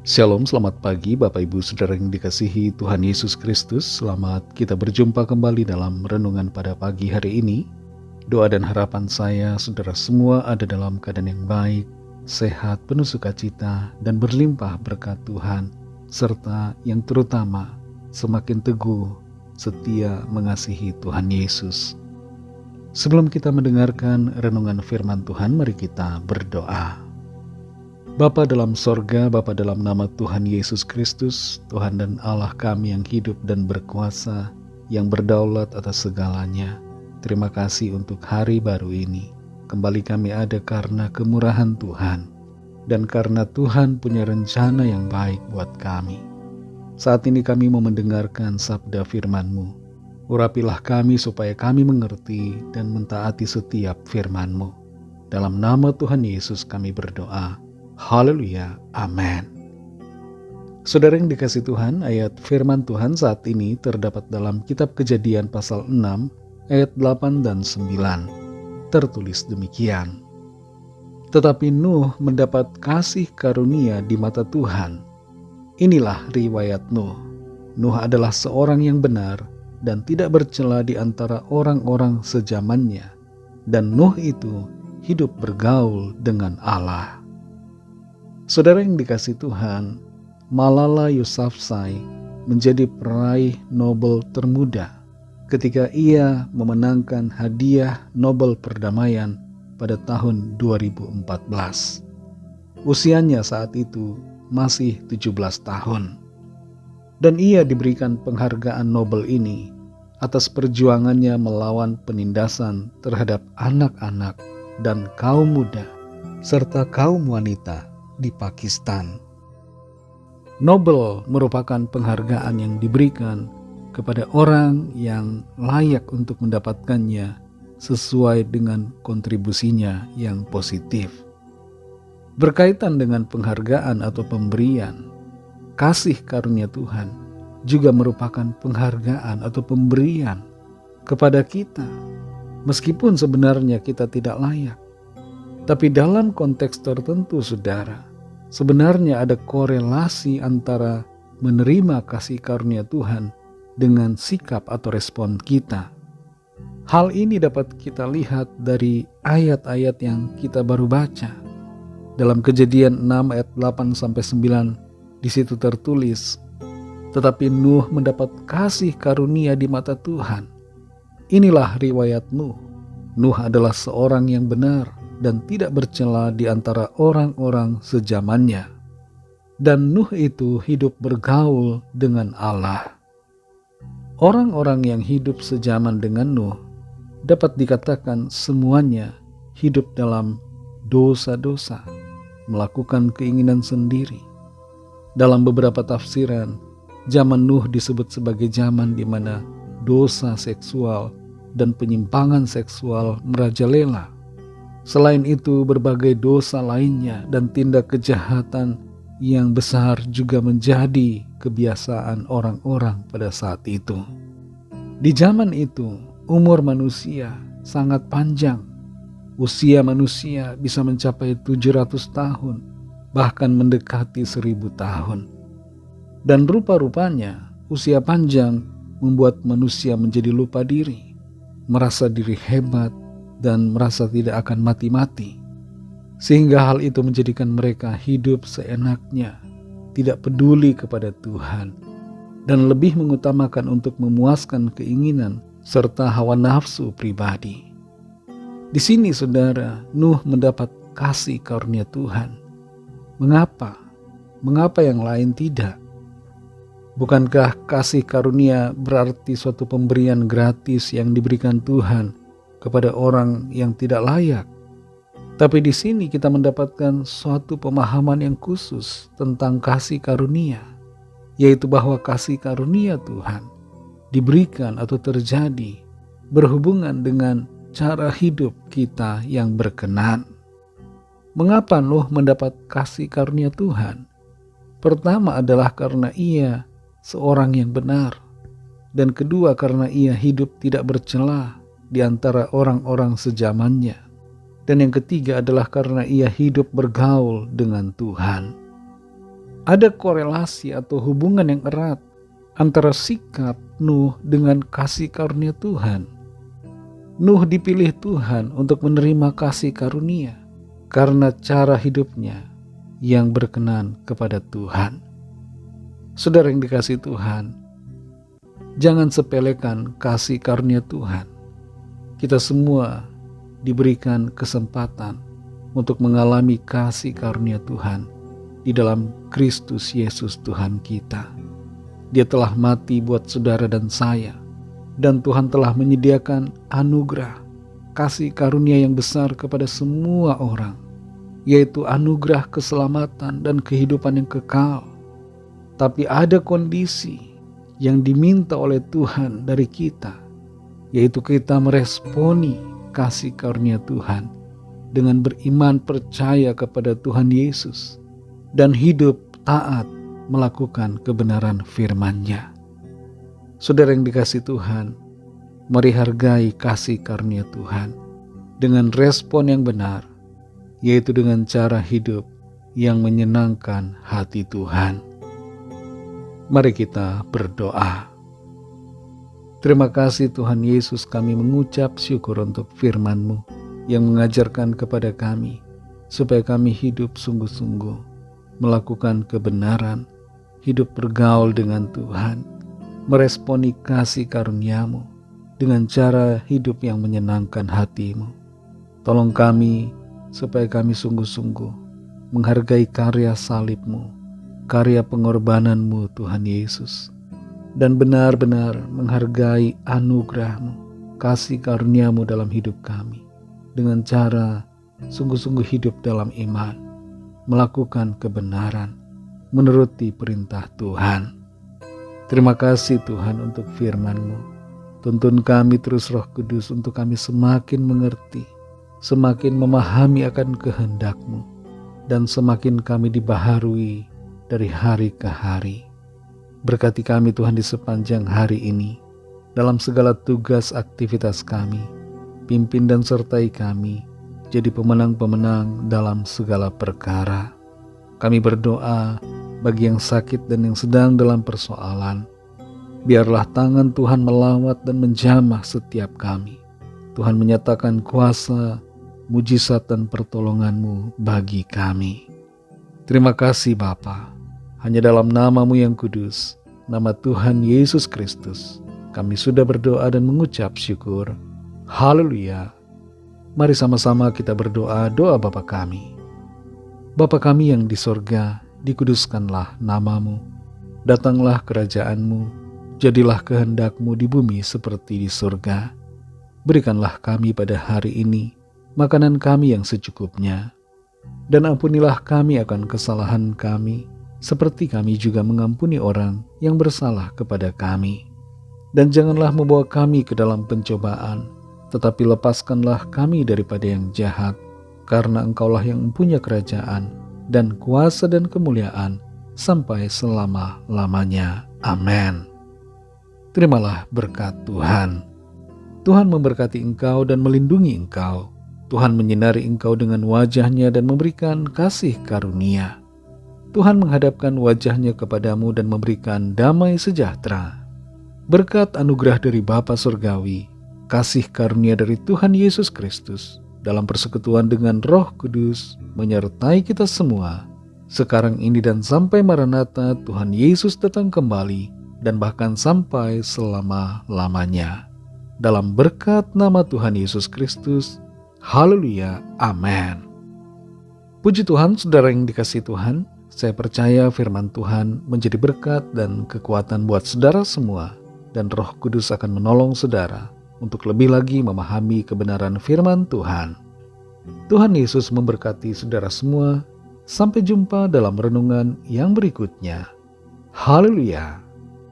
Shalom, selamat pagi Bapak Ibu Saudara yang dikasihi Tuhan Yesus Kristus. Selamat kita berjumpa kembali dalam renungan pada pagi hari ini. Doa dan harapan saya saudara semua ada dalam keadaan yang baik, sehat, penuh sukacita, dan berlimpah berkat Tuhan, serta yang terutama semakin teguh, setia mengasihi Tuhan Yesus. Sebelum kita mendengarkan renungan firman Tuhan, mari kita berdoa. Bapa dalam sorga, Bapa dalam nama Tuhan Yesus Kristus, Tuhan dan Allah kami yang hidup dan berkuasa, yang berdaulat atas segalanya. Terima kasih untuk hari baru ini. Kembali kami ada karena kemurahan Tuhan, dan karena Tuhan punya rencana yang baik buat kami. Saat ini kami mau mendengarkan sabda firman-Mu. Urapilah kami supaya kami mengerti dan mentaati setiap firman-Mu. Dalam nama Tuhan Yesus kami berdoa. Haleluya, amin. Saudara yang dikasih Tuhan, ayat firman Tuhan saat ini terdapat dalam kitab Kejadian pasal 6 ayat 8 dan 9. Tertulis demikian. Tetapi Nuh mendapat kasih karunia di mata Tuhan. Inilah riwayat Nuh. Nuh adalah seorang yang benar dan tidak bercela di antara orang-orang sezamannya. Dan Nuh itu hidup bergaul dengan Allah. Saudara yang dikasih Tuhan, Malala Yousafzai menjadi peraih Nobel termuda ketika ia memenangkan hadiah Nobel Perdamaian pada tahun 2014. Usianya saat itu masih 17 tahun. Dan ia diberikan penghargaan Nobel ini atas perjuangannya melawan penindasan terhadap anak-anak dan kaum muda serta kaum wanita di Pakistan. Nobel merupakan penghargaan yang diberikan kepada orang yang layak untuk mendapatkannya sesuai dengan kontribusinya yang positif. Berkaitan dengan penghargaan atau pemberian, kasih karunia Tuhan juga merupakan penghargaan atau pemberian kepada kita, meskipun sebenarnya kita tidak layak. Tapi dalam konteks tertentu, saudara, sebenarnya ada korelasi antara menerima kasih karunia Tuhan dengan sikap atau respon kita. Hal ini dapat kita lihat dari ayat-ayat yang kita baru baca. Dalam Kejadian 6 ayat 8-9, di situ tertulis, tetapi Nuh mendapat kasih karunia di mata Tuhan. Inilah riwayat Nuh. Nuh adalah seorang yang benar dan tidak bercela di antara orang-orang sezamannya. Dan Nuh itu hidup bergaul dengan Allah. Orang-orang yang hidup sezaman dengan Nuh dapat dikatakan semuanya hidup dalam dosa-dosa, melakukan keinginan sendiri. Dalam beberapa tafsiran, zaman Nuh disebut sebagai zaman di mana dosa seksual dan penyimpangan seksual merajalela. Selain itu, berbagai dosa lainnya dan tindak kejahatan yang besar juga menjadi kebiasaan orang-orang pada saat itu. Di zaman itu, umur manusia sangat panjang. Usia manusia bisa mencapai 700 tahun, bahkan mendekati 1000 tahun. Dan rupa-rupanya, usia panjang membuat manusia menjadi lupa diri, merasa diri hebat, dan merasa tidak akan mati-mati. Sehingga hal itu menjadikan mereka hidup seenaknya, tidak peduli kepada Tuhan, dan lebih mengutamakan untuk memuaskan keinginan serta hawa nafsu pribadi. Di sini saudara, Nuh mendapat kasih karunia Tuhan. Mengapa? Mengapa yang lain tidak? Bukankah kasih karunia berarti suatu pemberian gratis yang diberikan Tuhan kepada orang yang tidak layak? Tapi di sini kita mendapatkan suatu pemahaman yang khusus tentang kasih karunia, yaitu bahwa kasih karunia Tuhan diberikan atau terjadi berhubungan dengan cara hidup kita yang berkenan. Mengapa Nuh mendapat kasih karunia Tuhan? Pertama adalah karena ia seorang yang benar, dan kedua karena ia hidup tidak bercela di antara orang-orang sezamannya. Dan yang ketiga adalah karena ia hidup bergaul dengan Tuhan. Ada korelasi atau hubungan yang erat antara sikap Nuh dengan kasih karunia Tuhan. Nuh dipilih Tuhan untuk menerima kasih karunia karena cara hidupnya yang berkenan kepada Tuhan. Saudara yang dikasihi Tuhan, jangan sepelekan kasih karunia Tuhan. Kita semua diberikan kesempatan untuk mengalami kasih karunia Tuhan di dalam Kristus Yesus Tuhan kita. Dia telah mati buat saudara dan saya, dan Tuhan telah menyediakan anugerah kasih karunia yang besar kepada semua orang, yaitu anugerah keselamatan dan kehidupan yang kekal. Tapi ada kondisi yang diminta oleh Tuhan dari kita, yaitu kita meresponi kasih karunia Tuhan dengan beriman percaya kepada Tuhan Yesus dan hidup taat melakukan kebenaran firman-Nya. Saudara yang dikasihi Tuhan, mari hargai kasih karunia Tuhan dengan respon yang benar, yaitu dengan cara hidup yang menyenangkan hati Tuhan. Mari kita berdoa. Terima kasih Tuhan Yesus, kami mengucap syukur untuk firman-Mu yang mengajarkan kepada kami supaya kami hidup sungguh-sungguh melakukan kebenaran, hidup bergaul dengan Tuhan, meresponi kasih karunia-Mu dengan cara hidup yang menyenangkan hati-Mu. Tolong kami supaya kami sungguh-sungguh menghargai karya salib-Mu, karya pengorbanan-Mu Tuhan Yesus, dan benar-benar menghargai anugerah-Mu, kasih karunia-Mu dalam hidup kami, dengan cara sungguh-sungguh hidup dalam iman, melakukan kebenaran, menuruti perintah Tuhan. Terima kasih Tuhan untuk firman-Mu. Tuntun kami terus Roh Kudus untuk kami semakin mengerti, semakin memahami akan kehendak-Mu, dan semakin kami dibaharui dari hari ke hari. Berkati kami Tuhan di sepanjang hari ini, dalam segala tugas aktivitas kami. Pimpin dan sertai kami, jadi pemenang-pemenang dalam segala perkara. Kami berdoa bagi yang sakit dan yang sedang dalam persoalan. Biarlah tangan Tuhan melawat dan menjamah setiap kami. Tuhan menyatakan kuasa, mujizat dan pertolongan-Mu bagi kami. Terima kasih Bapa. Hanya dalam nama-Mu yang kudus, nama Tuhan Yesus Kristus, kami sudah berdoa dan mengucap syukur. Haleluya. Mari sama-sama kita berdoa doa Bapa kami. Bapa kami yang di sorga, dikuduskanlah nama-Mu. Datanglah kerajaan-Mu, jadilah kehendak-Mu di bumi seperti di sorga. Berikanlah kami pada hari ini makanan kami yang secukupnya. Dan ampunilah kami akan kesalahan kami, seperti kami juga mengampuni orang yang bersalah kepada kami. Dan janganlah membawa kami ke dalam pencobaan, tetapi lepaskanlah kami daripada yang jahat, karena Engkaulah yang mempunyai kerajaan dan kuasa dan kemuliaan sampai selama-lamanya. Amin. Terimalah berkat Tuhan. Tuhan memberkati engkau dan melindungi engkau. Tuhan menyinari engkau dengan wajah-Nya dan memberikan kasih karunia. Tuhan menghadapkan wajah-Nya kepadamu dan memberikan damai sejahtera. Berkat anugerah dari Bapa Surgawi, kasih karunia dari Tuhan Yesus Kristus, dalam persekutuan dengan Roh Kudus, menyertai kita semua, sekarang ini dan sampai Maranatha Tuhan Yesus datang kembali, dan bahkan sampai selama-lamanya. Dalam berkat nama Tuhan Yesus Kristus, haleluya, amin. Puji Tuhan, saudara yang dikasihi Tuhan, saya percaya firman Tuhan menjadi berkat dan kekuatan buat saudara semua, dan Roh Kudus akan menolong saudara untuk lebih lagi memahami kebenaran firman Tuhan. Tuhan Yesus memberkati saudara semua. Sampai jumpa dalam renungan yang berikutnya. Haleluya.